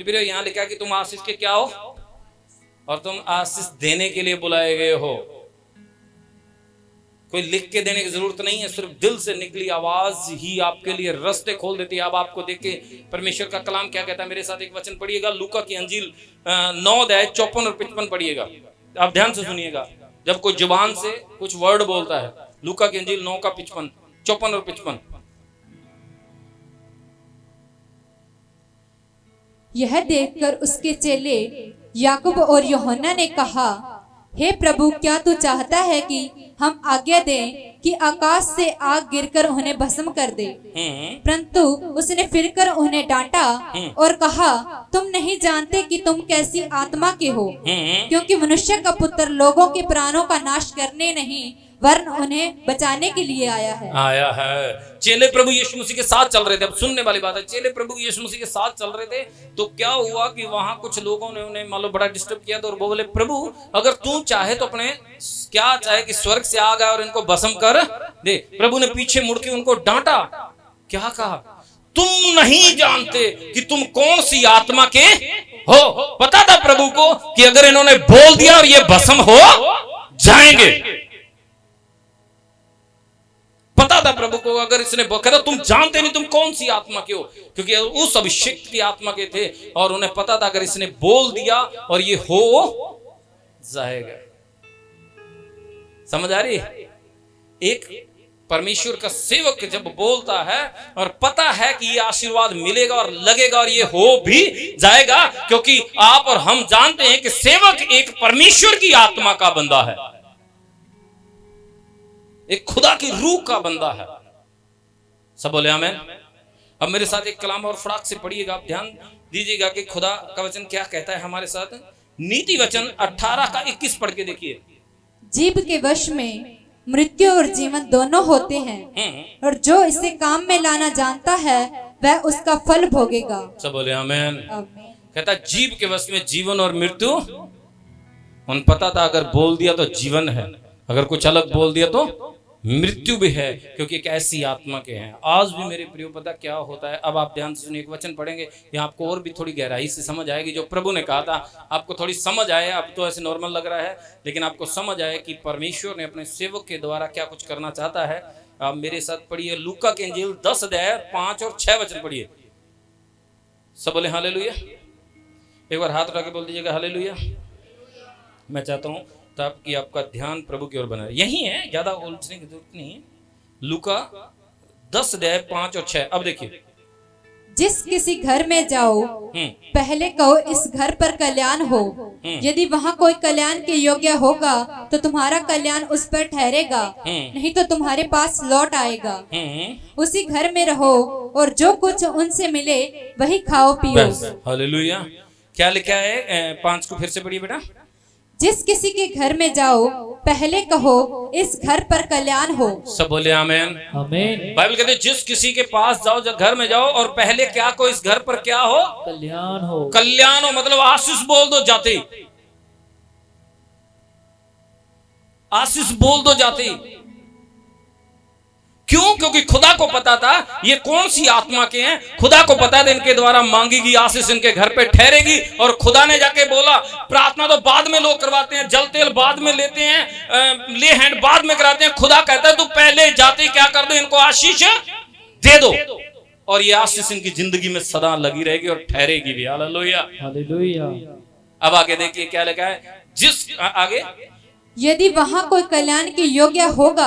प्रियो यहाँ लिखा कि तुम आशीष के क्या हो और तुम आशीष देने के लिए बुलाए गए हो। कोई लिख के देने की जरूरत नहीं है, सिर्फ दिल से निकली आवाज ही आपके लिए रास्ते खोल देती है। अब आपको देख के परमेश्वर का कलाम क्या कहता है, मेरे साथ एक वचन पढ़िएगा, लूका की अंजील 9 अध्याय 54 और 55 पढ़िएगा। आप ध्यान से सुनिएगा, जब कोई जुबान से कुछ वर्ड बोलता है, लूका की अंजील 9 का 54 और 55। यह देखकर उसके चेले याकूब और यूहन्ना ने कहा, हे प्रभु, क्या तू चाहता है कि हम आज्ञा दें कि आकाश से आग गिरकर उन्हें भस्म कर दे? परंतु उसने फिरकर उन्हें डांटा और कहा, तुम नहीं जानते कि तुम कैसी आत्मा के हो, क्योंकि मनुष्य का पुत्र लोगों के प्राणों का नाश करने नहीं वरन उन्हें बचाने के लिए आया है। चेले प्रभु यीशु मसीह के साथ चल रहे थे। अब सुनने वाली बात है, चेले प्रभु यीशु मसीह के साथ चल रहे थे तो क्या हुआ कि वहां कुछ लोगों ने उन्हें मान लो बड़ा डिस्टर्ब किया। तो और वो बोले, प्रभु अगर तू चाहे तो अपने क्या चाहे कि स्वर्ग से आ गया और इनको भस्म कर दे। प्रभु ने पीछे मुड़ के उनको डांटा, क्या कहा, तुम नहीं जानते कि तुम कौन सी आत्मा के हो। पता था प्रभु को कि अगर इन्होंने बोल दिया और ये भस्म हो जाएंगे। पता था प्रभु को, अगर इसने कहता तुम जानते नहीं तुम कौन सी आत्मा के हो, क्योंकि उस अभिषेक की आत्मा के थे और उन्हें पता था अगर इसने बोल दिया और ये हो जाएगा। समझ आ रही है? एक परमेश्वर का सेवक जब बोलता है और पता है कि ये आशीर्वाद मिलेगा और लगेगा और ये हो भी जाएगा, क्योंकि आप और हम जानते हैं कि सेवक एक परमेश्वर की आत्मा का बंदा है, एक खुदा की रूह का बंदा है। सब बोले आमीन। अब मेरे साथ एक कलाम और फटाक से पढ़िएगा, आप ध्यान दीजिएगा कि खुदा का वचन क्या कहता है हमारे साथ। नीति वचन 18 का 21 पढ़ के देखिए। जीभ के वश में मृत्यु और जीवन दोनों होते हैं, और जो इसे काम में लाना जानता है वह उसका फल भोगेगा। सब बोले आमीन। कहता जीभ के वश में जीवन और मृत्यु। उन पता था अगर बोल दिया तो जीवन है, अगर कुछ अलग बोल दिया तो मृत्यु भी है, क्योंकि एक ऐसी आत्मा के हैं। आज भी मेरे प्रियो पता क्या होता है, अब आप ध्यान से सुनिए, एक वचन पढ़ेंगे, यहाँ आपको और भी थोड़ी गहराई से समझ आएगी। जो प्रभु ने कहा था आपको थोड़ी समझ आए। अब तो ऐसे नॉर्मल लग रहा है, लेकिन आपको समझ आए कि परमेश्वर ने अपने सेवक के द्वारा क्या कुछ करना चाहता है। आप मेरे साथ पढ़िए, लूका के इंजील 10 अध्याय 5 और 6 वचन पढ़िए। सब बोले हालेलुया। एक बार हाथ उठा के बोल दीजिएगा हालेलुया। मैं चाहता हूँ ताकि आपका ध्यान प्रभु की ओर बना रहे। यही है, ज्यादा उलझने की जरूरत नहीं है। लूका 10 अध्याय 5 और 6। अब देखिए, जिस किसी घर में जाओ पहले कहो इस घर पर कल्याण हो। यदि वहाँ कोई कल्याण के योग्य होगा तो तुम्हारा कल्याण उस पर ठहरेगा, नहीं तो तुम्हारे पास लौट आएगा। उसी घर में रहो और जो कुछ उनसे मिले वही खाओ पियो। हालेलुया। क्या लिखा है? 5 को फिर से पढ़िए बेटा। जिस किसी के घर में जाओ पहले कहो इस घर पर कल्याण हो। सब बोले आमीन। आमीन। बाइबल कहते हैं जिस किसी के पास जाओ, जब घर में जाओ और पहले क्या को इस घर पर क्या हो? कल्याण हो। कल्याण हो मतलब आशीष बोल दो जाते, आशीष बोल दो जाते। क्यों? क्योंकि खुदा को पता था ये कौन सी आत्मा के हैं। खुदा को पता था इनके द्वारा मांगी गई आशीष इनके घर पे ठहरेगी। और खुदा ने जाके बोला, प्रार्थना तो बाद में लोग करवाते हैं, जल तेल बाद में लेते हैं, ले हैंड बाद में कराते हैं। खुदा कहता है तू पहले जाते क्या कर दो, इनको आशीष दे दो और ये आशीष इनकी जिंदगी में सदा लगी रहेगी और ठहरेगी भी। Hallelujah hallelujah. अब आगे देखिए क्या लिखा है। जिस आगे, यदि वहाँ कोई कल्याण के योग्य होगा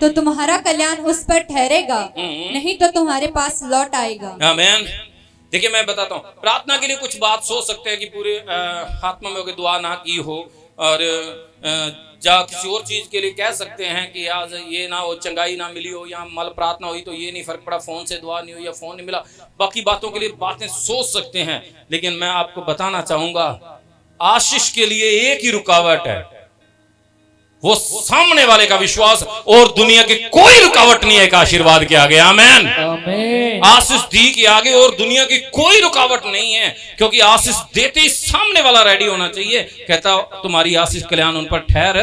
तो तुम्हारा कल्याण उस पर ठहरेगा, नहीं तो तुम्हारे पास लौट आएगा। आमीन। देखिए मैं बताता हूँ, प्रार्थना के लिए कुछ बात सोच सकते हैं कि पूरे आत्मा में होकर दुआ ना की हो और जा किसी और चीज के लिए कह सकते हैं कि आज ये ना हो, चंगाई ना मिली हो या मल प्रार्थना हुई तो ये नहीं फर्क पड़ा, फोन से दुआ नहीं हुई या फोन नहीं मिला। बाकी बातों के लिए बातें सोच सकते हैं, लेकिन मैं आपको बताना चाहूंगा आशीष के लिए एक ही रुकावट है, वो सामने वाले का विश्वास। और दुनिया की कोई रुकावट नहीं है एक आशीर्वाद के आगे। आमीन। आमीन। आशीष दी के आगे और दुनिया की कोई रुकावट नहीं है, क्योंकि आशीष देते ही सामने वाला रेडी होना चाहिए। कहता तुम्हारी आशीष कल्याण उन पर ठहर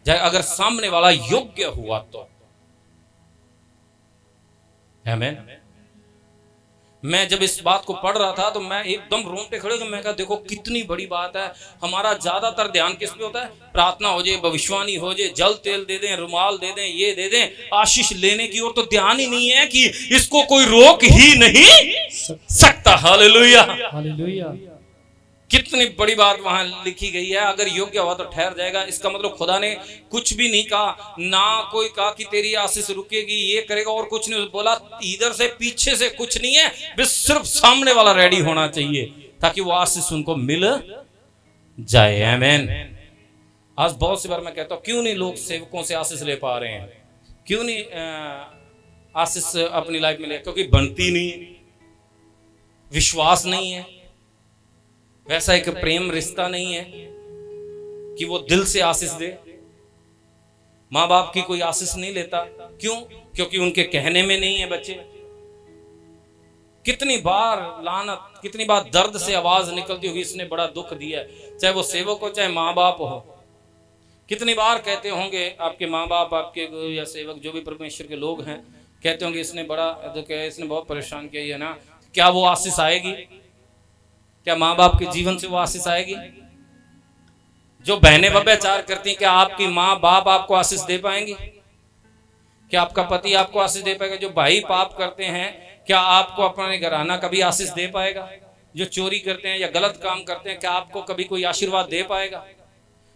जाए अगर सामने वाला योग्य हुआ तो। आमीन। मैं जब इस बात को पढ़ रहा था तो मैं एकदम रोंगटे खड़े हो गए। मैं कहा देखो कितनी बड़ी बात है। हमारा ज्यादातर ध्यान किस पे होता है? प्रार्थना हो जाए, भविष्यवाणी हो जाए, जल तेल दे दें, रुमाल दे दें, ये दे दें, आशीष लेने की ओर तो ध्यान ही नहीं है कि इसको कोई रोक ही नहीं सकता। Hallelujah, hallelujah. कितनी बड़ी बात वहां लिखी गई है। अगर योग्य हुआ तो ठहर जाएगा। इसका मतलब खुदा ने कुछ भी नहीं कहा, ना कोई कहा कि तेरी आशीष रुकेगी, ये करेगा, और कुछ नहीं बोला। इधर से पीछे से कुछ नहीं है, बस सिर्फ सामने वाला रेडी होना चाहिए ताकि वो आशीष उनको मिल जाए। आमीन। आज बहुत सी बार मैं कहता हूं क्यों नहीं लोग सेवकों से आशीष ले पा रहे हैं, क्यों नहीं आशीष अपनी लाइफ में ले? क्योंकि बनती नहीं, विश्वास नहीं है, वैसा एक प्रेम रिश्ता नहीं है कि वो दिल से आशीष दे। माँ बाप की कोई आशीष नहीं लेता। क्यों? क्योंकि उनके कहने में नहीं है बच्चे। कितनी बार लानत, कितनी बार दर्द से आवाज निकलती होगी, इसने बड़ा दुख दिया है, चाहे वो सेवक हो चाहे माँ बाप हो। कितनी बार कहते होंगे आपके माँ बाप, आपके गुरु या सेवक जो भी परमेश्वर के लोग हैं, कहते होंगे इसने बड़ा दुख है, इसने बहुत परेशान किया है ना। क्या वो आशीष आएगी? क्या माँ बाप के जीवन से वो आशीष आएगी? जो बहनें व्यभिचार करती हैं, क्या आपकी माँ बाप आपको आशीष दे पाएंगी? क्या आपका पति आपको आशीष दे पाएगा? जो भाई पाप करते हैं, क्या आपको अपने घराना कभी आशीष दे पाएगा? जो चोरी करते हैं या गलत काम करते हैं, क्या आपको कभी कोई आशीर्वाद दे पाएगा?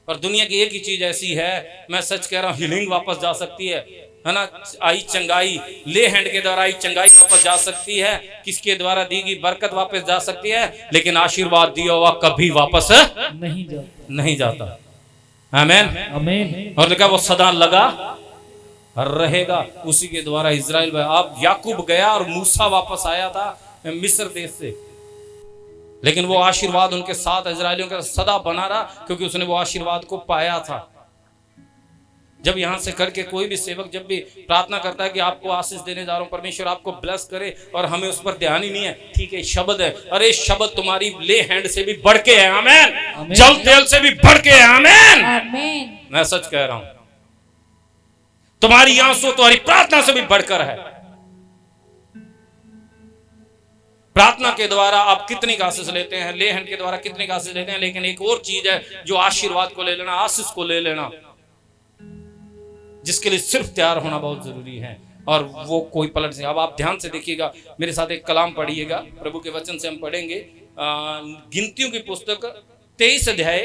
और दुनिया की एक ही चीज ऐसी है, मैं सच कह रहा हूं, हीलिंग वापस जा सकती है ना। आई चंगाई, ले हैंड के द्वारा आई चंगाई वापस जा सकती है, किसके द्वारा दी गई बरकत वापस जा सकती है, लेकिन आशीर्वाद दिया हुआ कभी वापस नहीं जाता। आमीन, आमीन। और लिखा वो सदा लगा रहेगा। उसी के द्वारा इजराइल में आप याकूब गया और मूसा वापस आया था मिस्र देश से, लेकिन वो आशीर्वाद उनके साथ इजराइलियों का सदा बना रहा, क्योंकि उसने वो आशीर्वाद को पाया था। जब यहां से करके कोई भी सेवक जब भी प्रार्थना करता है कि आपको आशीष देने जा रहा हूं, परमेश्वर आपको ब्लेस करे, और हमें उस पर ध्यान ही नहीं है, ठीक है शब्द है, अरे शब्द तुम्हारी ले हैंड से भी बढ़ के है। आमीन। जल तेल से भी बढ़ के है। आमीन, आमीन। मैं सच कह रहा हूं, तुम्हारी आंसू तुम्हारी प्रार्थना से भी बढ़कर है। प्रार्थना के द्वारा आप कितनी का आशीष लेते हैं, ले हैंड के द्वारा कितने का आशीष लेते हैं, लेकिन एक और चीज है जो आशीर्वाद को ले लेना, आशीष को ले लेना, जिसके लिए सिर्फ तैयार होना बहुत जरूरी है, और वो कोई पलट नहीं। अब आप ध्यान से देखिएगा, मेरे साथ एक कलाम पढ़िएगा, प्रभु के वचन से हम पढ़ेंगे गिनतियों की पुस्तक 23 अध्याय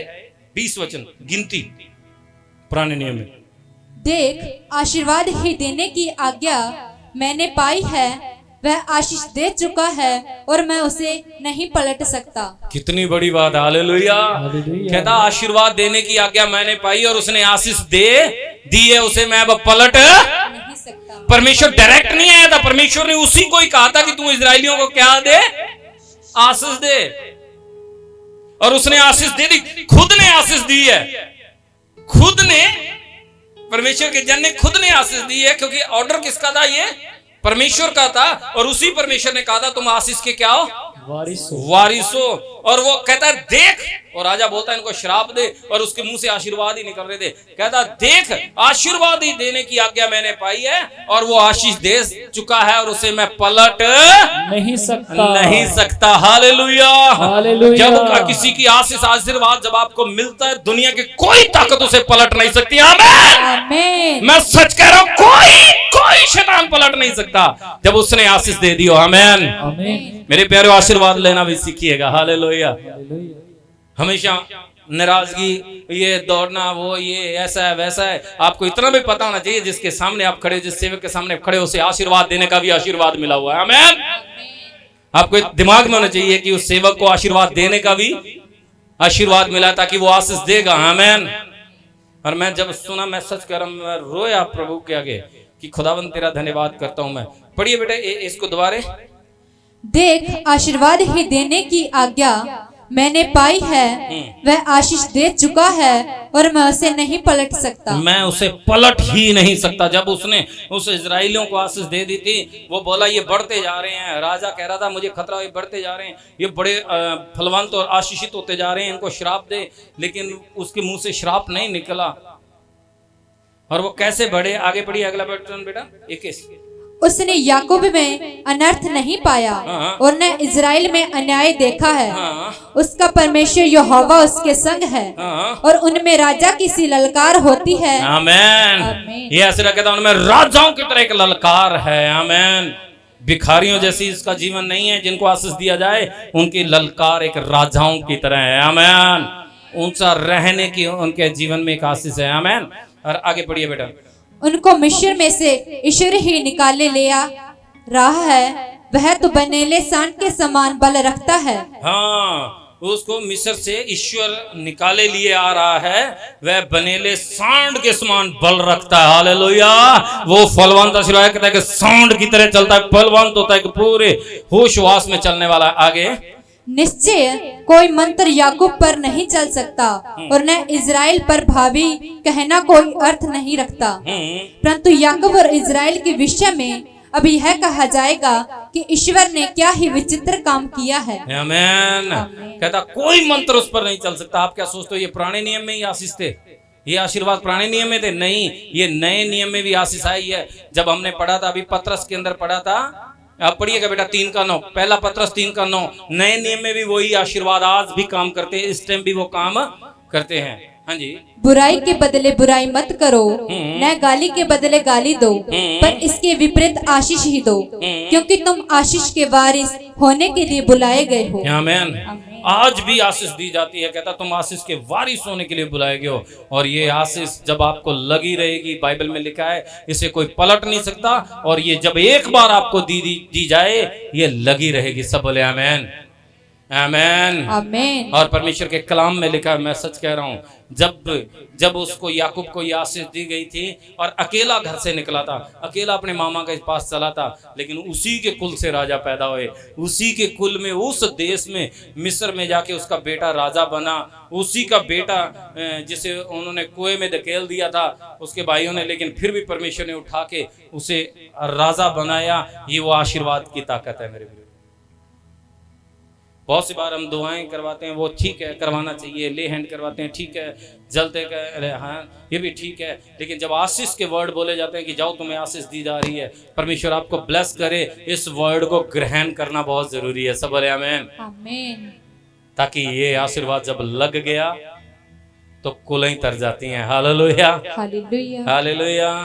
20 वचन। गिनती पुराने नियम में। देख, आशीर्वाद ही देने की आज्ञा मैंने पाई है, वह आशीष दे चुका है और मैं उसे नहीं पलट सकता। कितनी बड़ी बात। हालेलुया। कहता आशीर्वाद देने की आज्ञा मैंने पाई और उसने आशीष दे दी है, उसे मैं अब पलट नहीं सकता। परमेश्वर डायरेक्ट नहीं आया था, परमेश्वर ने उसी को ही कहा था कि तू इजरायलियों को क्या दे, आशीष दे, और उसने आशीष दे दी। खुद ने आशीष दी है, खुद ने, परमेश्वर के जन ने खुद ने आशीष दी है, क्योंकि ऑर्डर किसका था? ये परमेश्वर का था, और उसी परमेश्वर ने कहा था तुम आशीष के क्या हो, वारिस हो। और वो कहता है देख, और राजा बोलता है इनको श्राप दे, और उसके मुंह से आशीर्वाद ही निकल रहे थे। कहता देख, आशीर्वाद ही देने की आज्ञा मैंने पाई है और वो आशीष दे चुका है और उसे मैं पलट नहीं सकता। Hallelujah, hallelujah. जब किसी की आशीष आशीर्वाद जब आपको मिलता है, दुनिया की कोई ताकत उसे पलट नहीं सकती। आमीन। मैं सच कह रहा हूं, कोई शैतान पलट नहीं सकता जब उसने आशीष दे दी हो। आमीन, आमीन। मेरे प्यारे आशीर्वाद लेना भी सीखिएगा। हालेलुया। हमेशा नाराजगी, ये दौड़ना, वो ये ऐसा है वैसा है, आपको इतना भी पता होना चाहिए जिसके सामने आप खड़े, जिस सेवक के सामने खड़े, उसे आशीर्वाद देने का भी आशीर्वाद मिला हुआ है। आमीन। आपको दिमाग में होना चाहिए कि उस सेवक को आशीर्वाद देने का भी आशीर्वाद मिला ताकि वो आशीष देगा। आमीन। और मैं जब सुना, मैं सच कह रहा हूं, मैं रोया प्रभु के आगे कि खुदावन तेरा धन्यवाद करता हूं मैं। पढ़िए बेटे इसको दोबारे। देख, आशीर्वाद ही देने की आज्ञा मैंने पाई है, वह आशीष दे चुका है और मैं उसे नहीं पलट सकता। मैं उसे पलट ही नहीं सकता। जब उसने उस इजराइलियों को आशीष दे दी थी, वो बोला ये बढ़ते जा रहे हैं, राजा कह रहा था मुझे खतरा, ये बढ़ते जा रहे हैं, ये बड़े फलवंत और आशीषित होते जा रहे हैं, इनको श्राप दे, लेकिन उसके मुंह से श्राप नहीं निकला। और वो कैसे बढ़े? आगे पढ़िए अगला बटन बेटा 21। उसने याकूब में अनर्थ नहीं पाया हाँ। और न इज़राइल में अन्याय देखा है। हाँ। उसका परमेश्वर यहोवा उसके संग है हाँ। और उनमें राजा की सी ललकार होती है। आमेन। आमीन। ये ऐसे कहता है उनमें राजाओं की तरह एक ललकार है। आमेन। भिखारियों जैसी इसका जीवन नहीं है जिनको आशीष दिया जाए, उनकी ललकार एक राजाओं की तरह है। आमेन। ऊंचा रहने की उनके जीवन में एक आशीष है। आमेन। और आगे पढ़िए बेटा। उनको मिस्र में से ईश्वर ही निकाले ले आ रहा है, वह तो बनेले सांड के समान बल रखता है। हाँ, उसको मिस्र से ईश्वर निकाले लिए आ रहा है, वह बनेले सांड के समान बल रखता है। हालेलुया। वो फलवंत आशीर्वाद कहता है कि सांड की तरह चलता है, बलवंत होता है कि पूरे होश वास में चलने वाला है। आगे निश्चय कोई मंत्र याकूब पर नहीं चल सकता और न इज़राइल पर भावी कहना कोई अर्थ नहीं रखता, परंतु याकूब और इज़राइल के विषय में अब यह कहा जाएगा कि ईश्वर ने क्या ही विचित्र काम किया है। आमेन। कहता कोई मंत्र उस पर नहीं चल सकता। आप क्या सोचते हो ये पुराने नियम में ही आशीष थे? ये आशीर्वाद पुराने नियम में थे? नहीं, ये नए नियम में भी आशीष आई है। जब हमने पढ़ा था, अभी पत्रस के अंदर पढ़ा था, आप पढ़िएगा बेटा 3:9, पहला पत्रस 3:9। नए नियम में भी वही आशीर्वाद आज भी काम करते हैं, इस टाइम भी वो काम करते हैं। हाँ जी। बुराई के बदले बुराई मत करो, न गाली के बदले गाली दो, पर इसके विपरीत आशीष ही दो, क्योंकि तुम आशीष के वारिस होने के लिए बुलाए गए हो। आमेन। आज भी आशीष दी जाती है। कहता तुम आशीष के वारिस होने के लिए बुलाए गए हो, और ये आशीष जब आपको लगी रहेगी, बाइबल में लिखा है इसे कोई पलट नहीं सकता, और ये जब एक बार आपको दी जाए ये लगी रहेगी। सब बोले आमेन। आमेन। आमेन। और परमेश्वर के कलाम में लिखा है, मैं सच कह रहा हूं, जब उसको याकूब को ये आशीष दी गई थी और अकेला घर से निकला था, अकेला अपने मामा के पास चला था, लेकिन उसी के कुल से राजा पैदा हुए, उसी के कुल में उस देश में मिस्र में जाके उसका बेटा राजा बना, उसी का बेटा जिसे उन्होंने कुएं में धकेल दिया था उसके भाइयों ने, लेकिन फिर भी परमेश्वर ने उठा के उसे राजा बनाया। ये वो आशीर्वाद की ताकत है मेरे भाई। बहुत सी बार हम दुआएं करवाते हैं, वो ठीक है, करवाना चाहिए, ले हैंड करवाते हैं, ठीक है, जलते का हाँ ये भी ठीक है, लेकिन जब आशीष के वर्ड बोले जाते हैं कि जाओ तुम्हें आशीष दी जा रही है, परमेश्वर आपको ब्लेस करे, इस वर्ड को ग्रहण करना बहुत जरूरी है। सब बोले आमीन। आमीन। ताकि ये आशीर्वाद जब लग गया तो कुलें तर जाती हैं। हालेलुया। हालेलुया। हालेलुया।